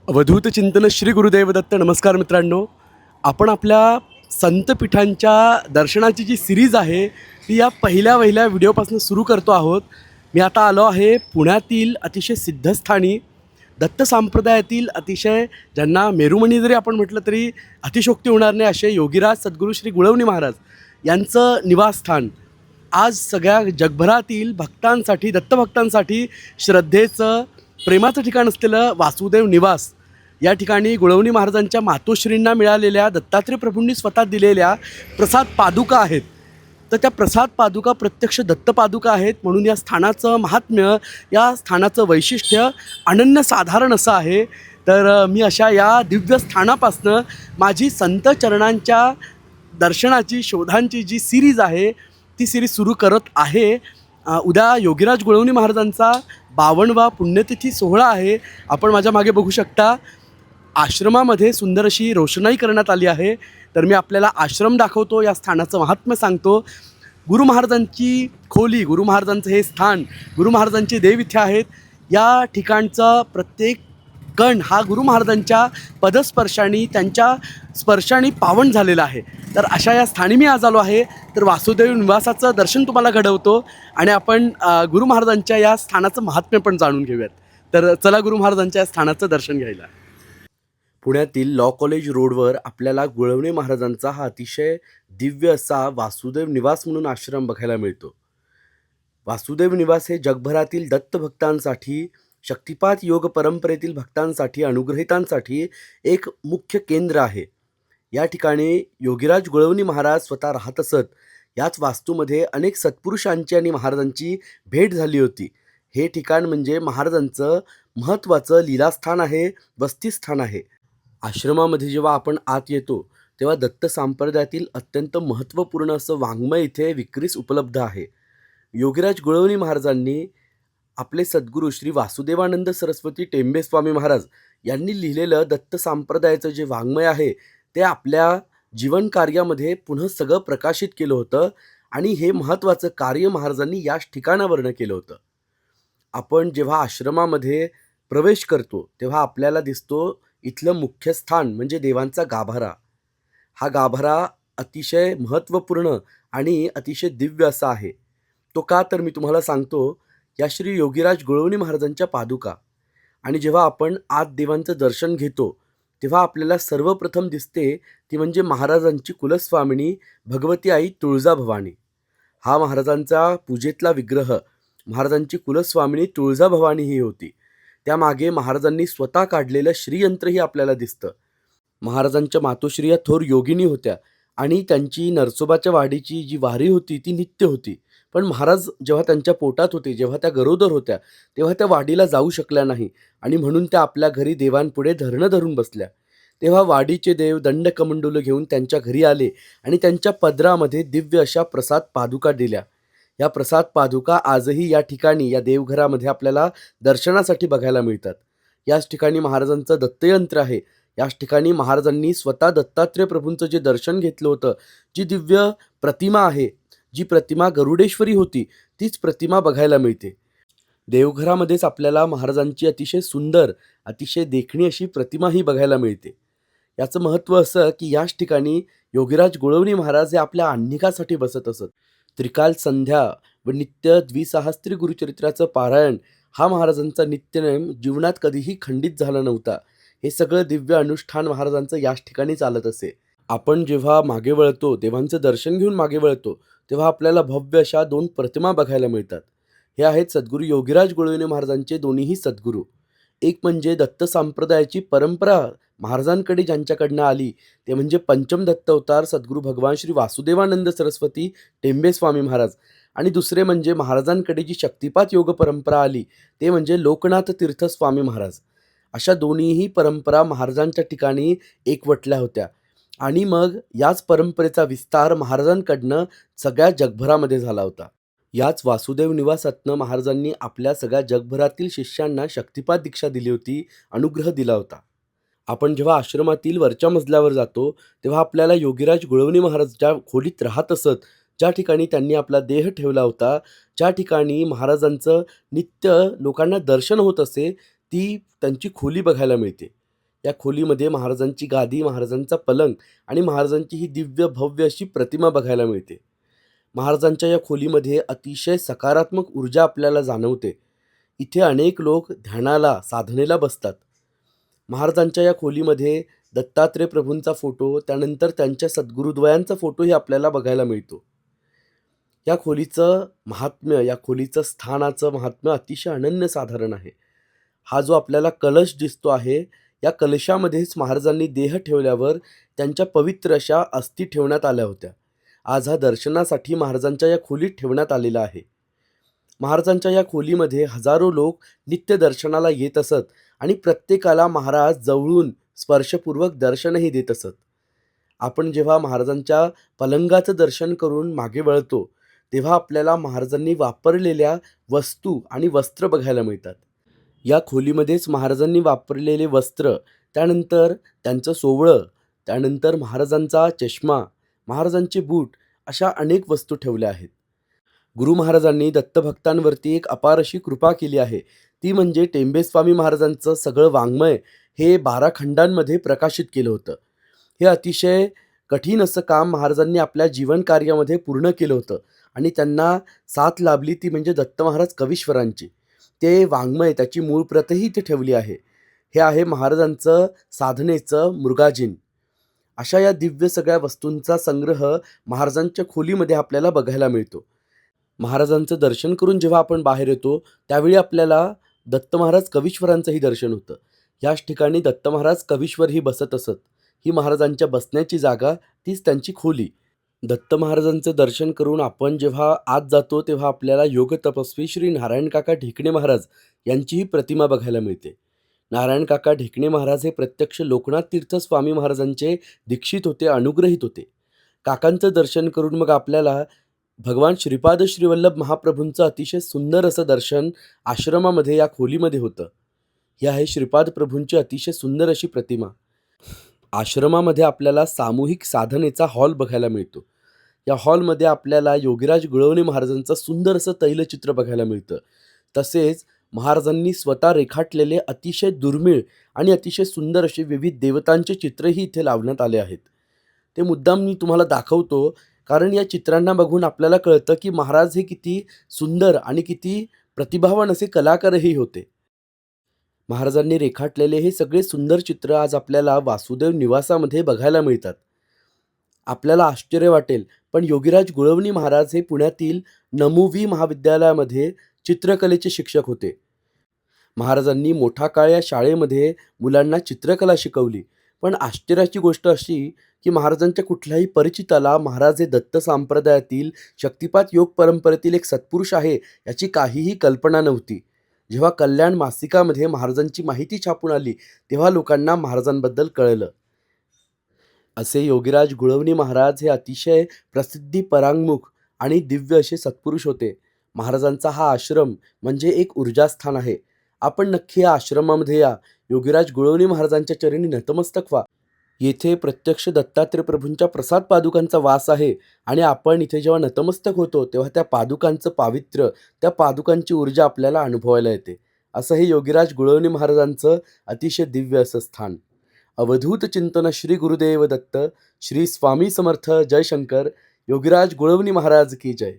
अवधूत चिंतन श्री गुरुदेव दत्त. नमस्कार मित्रांनो, आपण आपल्या संतपीठांच्या दर्शनाची जी सिरीज आहे ती या पहिल्या व्हिडिओपासून सुरू करतो आहोत. मी आता आलो आहे पुण्यातील अतिशय सिद्धस्थानी दत्त संप्रदायातील अतिशय ज्यांना मेरुमणी जरी आपण म्हटलं तरी अतिशयोक्ती होणार नाही असे योगीराज सद्गुरू श्री गुळवणी महाराज यांचं निवासस्थान आज सगळ्या जगभरातील भक्तांसाठी, दत्तभक्तांसाठी श्रद्धेचं, प्रेमाचं ठिकाण असलेलं वासुदेव निवास या ठिकाणी गुळवणी महाराजांच्या मातोश्रींना मिळालेल्या दत्तात्रय प्रभूंनी स्वतः दिलेल्या प्रसाद पादुका आहेत. तर त्या प्रसाद पादुका प्रत्यक्ष दत्तपादुका आहेत. म्हणून या स्थानाचं महात्म्य, या स्थानाचं वैशिष्ट्य अनन्यसाधारण असं आहे. तर मी अशा या दिव्य स्थानापासनं माझी संत चरणांच्या दर्शनाची, शोधांची जी सिरीज आहे ती सिरीज सुरू करत आहे. उद्या योगीराज गुळवणी महाराजांचा 52वा पुण्यतिथी सोहळा आहे. आपण माझ्या मागे बघू शकता. आश्रमामध्ये सुंदर अशी रोषणाई करण्यात आली आहे. तर मी आपल्याला आश्रम दाखवतो, या स्थानाचं महात्म्य सांगतो. गुरु महाराजांची खोली, गुरु महाराजांचं हे स्थान, गुरु महाराजांचे देव इथे आहेत. या ठिकाणचा प्रत्येक कण हा गुरु महाराजांच्या पदस्पर्शाने, त्यांच्या स्पर्शाने पावन झालेला आहे. तर अशा या स्थानी मी आज आलो आहे. तर वासुदेव निवासाचं दर्शन तुम्हाला घडवतो आणि आपण गुरु महाराजांच्या या स्थानाचं महात्म्य पण जाणून घेऊयात. तर चला गुरु महाराजांच्या या स्थानाचं दर्शन घ्यायला. पुण्यातील लॉ कॉलेज रोडवर आपल्याला गुळवणी महाराजांचा हा अतिशय दिव्य असा वासुदेव निवास म्हणून आश्रम बघायला मिळतो. वासुदेव निवास हे जगभरातील दत्तभक्तांसाठी, शक्तिपात योग परंपरेतील भक्तांसाठी, अनुग्रहितांसाठी एक मुख्य केंद्र आहे. या ठिकाणी योगीराज गुळवणी महाराज स्वतः राहत असत. याच वास्तूमध्ये अनेक सत्पुरुषांची आणि महाराजांची भेट झाली होती. हे ठिकाण म्हणजे महाराजांचं महत्त्वाचं लीलास्थान आहे, वस्तीस्थान आहे. आश्रमामध्ये जेव्हा आपण आत येतो तेव्हा दत्त संप्रदायातील अत्यंत महत्त्वपूर्ण असं वाङ्मय इथे विक्रीस उपलब्ध आहे. योगीराज गुळवणी महाराजांनी आपले सद्गुरू श्री वासुदेवानंद सरस्वती टेंबे स्वामी महाराज यांनी लिहिलेलं दत्त संप्रदायाचं जे वाङ्मय आहे ते आपल्या जीवन कार्यामध्ये पुन्हा सगळं प्रकाशित केलं होतं आणि हे महत्त्वाचं कार्य महाराजांनी याच ठिकाणावरनं केलं होतं. आपण जेव्हा आश्रमामध्ये प्रवेश करतो तेव्हा आपल्याला दिसतो इथलं मुख्य स्थान म्हणजे देवांचा गाभारा. हा गाभारा अतिशय महत्त्वपूर्ण आणि अतिशय दिव्य असा आहे. तो का, तर मी तुम्हाला सांगतो. या श्री योगीराज गुळवणी महाराजांच्या पादुका, आणि जेव्हा आपण आत देवांचं दर्शन घेतो तेव्हा आपल्याला सर्वप्रथम दिसते ती म्हणजे महाराजांची कुलस्वामिनी भगवती आई तुळजाभवानी. हा महाराजांचा पूजेतला विग्रह, महाराजांची कुलस्वामिनी तुळजाभवानी ही होती. त्यामागे महाराजांनी स्वतः काढलेलं श्रीयंत्रही आपल्याला दिसतं. महाराजांच्या मातोश्री या थोर योगिनी होत्या आणि त्यांची नरसोबाच्या वाडीची जी वारी होती ती नित्य होती. पण महाराज जेव्हा त्यांच्या पोटात होते, जेव्हा त्या गरोदर होत्या, तेव्हा त्या वाडीला जाऊ शकल्या नाही आणि म्हणून त्या आपल्या घरी देवांपुढे धरणं धरून बसल्या. तेव्हा वाडीचे देव दंडकमंडूल घेऊन त्यांच्या घरी आले आणि त्यांच्या पदरामध्ये दिव्य अशा प्रसाद पादुका दिल्या. या प्रसाद पादुका आजही या ठिकाणी, या देवघरामध्ये आपल्याला दर्शनासाठी बघायला मिळतात. याच ठिकाणी महाराजांचं दत्तयंत्र आहे. याच ठिकाणी महाराजांनी स्वतः दत्तात्रय प्रभूंचं जे दर्शन घेतलं होतं, जी दिव्य प्रतिमा आहे, जी प्रतिमा गरुडेश्वरी होती, तीच प्रतिमा बघायला मिळते. देवघरामध्येच आपल्याला महाराजांची अतिशय सुंदर, अतिशय देखणी अशी प्रतिमाही बघायला मिळते. याचं महत्त्व असं की याच ठिकाणी योगीराज गुळवणी महाराज हे आपल्या आह्निकासाठी बसत असत. त्रिकाल संध्या व नित्य द्विसाहस्त्री गुरुचरित्राचं पारायण हा महाराजांचा नित्यनेम जीवनात कधीही खंडित झाला नव्हता. हे सगळं दिव्य अनुष्ठान महाराजांचं याच ठिकाणी चालत असे. आपण जेव्हा मागे वळतो, देवांचं दर्शन घेऊन मागे वळतो, तेव्हा आपल्याला भव्य अशा 2 प्रतिमा बघायला मिळतात. हे आहेत सद्गुरू योगीराज गुळवणी महाराजांचे दोन्हीही सद्गुरू. एक म्हणजे दत्त संप्रदायाची परंपरा महाराजांकडे ज्यांच्याकडनं आली ते म्हणजे पंचम दत्त अवतार सद्गुरू भगवान श्री वासुदेवानंद सरस्वती टेंबे स्वामी महाराज, आणि दुसरे म्हणजे महाराजांकडे जी शक्तिपात योग परंपरा आली ते म्हणजे लोकनाथ तीर्थ स्वामी महाराज. अशा दोन्हीही परंपरा महाराजांच्या ठिकाणी एकवटल्या होत्या आणि मग याच परंपरेचा विस्तार महाराजांकडनं सगळ्या जगभरामध्ये झाला होता. याच वासुदेव निवासातनं महाराजांनी आपल्या सगळ्या जगभरातील शिष्यांना शक्तिपात दीक्षा दिली होती, अनुग्रह दिला होता. आपण जेव्हा आश्रमातील वरच्या मजल्यावर जातो तेव्हा आपल्याला योगीराज गुळवणी महाराज ज्या खोलीत राहत असत, ज्या ठिकाणी त्यांनी आपला देह ठेवला होता, ज्या ठिकाणी महाराजांचं नित्य लोकांना दर्शन होत असे, ती त्यांची खोली बघायला मिळते. या खोलीमध्ये महाराजांची गादी, महाराजांचा पलंग आणि महाराजांची ही दिव्य भव्य अशी प्रतिमा बघायला मिळते. महाराजांच्या या खोलीमध्ये अतिशय सकारात्मक ऊर्जा आपल्याला जाणवते. इथे अनेक लोक ध्यानाला, साधनेला बसतात. महाराजांच्या या खोलीमध्ये दत्तात्रेय प्रभूंचा फोटो, त्यानंतर त्यांच्या सद्गुरुद्वयांचा फोटोही आपल्याला बघायला मिळतो. या खोलीचं महात्म्य, या खोलीचं स्थानाचं महात्म्य अतिशय अनन्यसाधारण आहे. हा जो आपल्याला कलश दिसतो आहे, या कलशामध्येच महाराजांनी देह ठेवल्यावर त्यांच्या पवित्र अशा अस्थी ठेवण्यात आल्या होत्या. आज हा दर्शनासाठी महाराजांच्या या खोलीत ठेवण्यात आलेला आहे. महाराजांच्या या खोलीमध्ये हजारो लोक नित्य दर्शनाला येत असत आणि प्रत्येकाला महाराज जवळून स्पर्शपूर्वक दर्शनही देत असत. आपण जेव्हा महाराजांच्या पलंगाचं दर्शन करून मागे वळतो, तेव्हा आपल्याला महाराजांनी वापरलेल्या वस्तू आणि वस्त्र बघायला मिळतात. या खोलीमध्येच महाराजांनी वापरलेले वस्त्र, त्यानंतर त्यांचं सोवळं, त्यानंतर महाराजांचा चष्मा, महाराजांचे बूट अशा अनेक वस्तू ठेवल्या आहेत. गुरु महाराजांनी दत्तभक्तांवरती एक अपार अशी कृपा केली आहे. ती म्हणजे टेंबेस्वामी महाराजांचं सगळं वाङ्मय हे 12 खंडांमध्ये प्रकाशित केलं होतं. हे अतिशय कठीण असं काम महाराजांनी आपल्या जीवन कार्यामध्ये पूर्ण केलं होतं आणि त्यांना साथ लाभली ती म्हणजे दत्त महाराज कवीश्वरांची. ते वाङ्मय, त्याची मूळ प्रतही इथे ठेवली आहे. हे आहे महाराजांचं साधनेचं मृगाजीन. अशा या दिव्य सगळ्या वस्तूंचा संग्रह महाराजांच्या खोलीमध्ये आपल्याला बघायला मिळतो. महाराजांचं दर्शन करून जेव्हा आपण बाहेर येतो, त्यावेळी आपल्याला दत्त महाराज कवीश्वरांचंही दर्शन होतं. याच ठिकाणी दत्त महाराज कवीश्वरही बसत असत. ही महाराजांच्या बसण्याची जागा, तीच त्यांची खोली. दत्त महाराजांचं दर्शन करून आपण जेव्हा आत जातो, तेव्हा आपल्याला योग तपस्वी श्री नारायण काका ढेकणे महाराज यांचीही प्रतिमा बघायला मिळते. नारायण काका ढेकणे महाराज हे प्रत्यक्ष लोकनाथ तीर्थ स्वामी महाराजांचे दीक्षित होते, अनुग्रहित होते. काकांचं दर्शन करून मग आपल्याला भगवान श्रीपाद श्रीवल्लभ महाप्रभूंचं अतिशय सुंदर असं दर्शन आश्रमामध्ये, या खोलीमध्ये होतं. ही आहे श्रीपाद प्रभूंची अतिशय सुंदर अशी प्रतिमा. आश्रमामध्ये आपल्याला सामूहिक साधनेचा हॉल बघायला मिळतो. या हॉलमध्ये आपल्याला योगीराज गुळवणे महाराजांचं सुंदर असं तैलचित्र बघायला मिळतं. तसेच महाराजांनी स्वतः रेखाटलेले अतिशय दुर्मिळ आणि अतिशय सुंदर असे विविध देवतांचे चित्रही इथे लावण्यात आले आहेत. ते मुद्दाम मी तुम्हाला दाखवतो, कारण या चित्रांना बघून आपल्याला कळतं की महाराज हे किती सुंदर आणि किती प्रतिभावान असे कलाकारही होते. महाराजांनी रेखाटलेले हे सगळे सुंदर चित्र आज आपल्याला वासुदेव निवासामध्ये बघायला मिळतात. आपल्याला आश्चर्य वाटेल, पण योगीराज गुळवणी महाराज हे पुण्यातील नमुवी महाविद्यालयामध्ये चित्रकलेचे शिक्षक होते. महाराजांनी मोठा काळ या शाळेमध्ये मुलांना चित्रकला शिकवली. पण आश्चर्याची गोष्ट अशी की महाराजांच्या कुठल्याही परिचिताला महाराज हे दत्त संप्रदायातील शक्तिपात योग परंपरेतील एक सत्पुरुष आहे याची काहीही कल्पना नव्हती. जेव्हा कल्याण मासिकामध्ये महाराजांची माहिती छापून आली, तेव्हा लोकांना महाराजांबद्दल कळलं. असे योगीराज गुळवणी महाराज हे अतिशय प्रसिद्धी परांगमुख आणि दिव्य असे सत्पुरुष होते. महाराजांचा हा आश्रम म्हणजे एक ऊर्जास्थान आहे. आपण नक्की या आश्रमामध्ये या, योगीराज गुळवणी महाराजांच्या चरणी नतमस्तक व्हा. येथे प्रत्यक्ष दत्तात्रेय प्रभूंच्या प्रसाद पादुकांचा वास आहे आणि आपण इथे जेव्हा नतमस्तक होतो, तेव्हा त्या पादुकांचं पावित्र्य, त्या पादुकांची ऊर्जा आपल्याला अनुभवायला येते. असं हे योगीराज गुळवणी महाराजांचं अतिशय दिव्य असं स्थान. अवधूत चिंतन श्री गुरुदेव दत्त, श्री स्वामी समर्थ, जय शंकर. योगीराज गुळवणी महाराज की जय.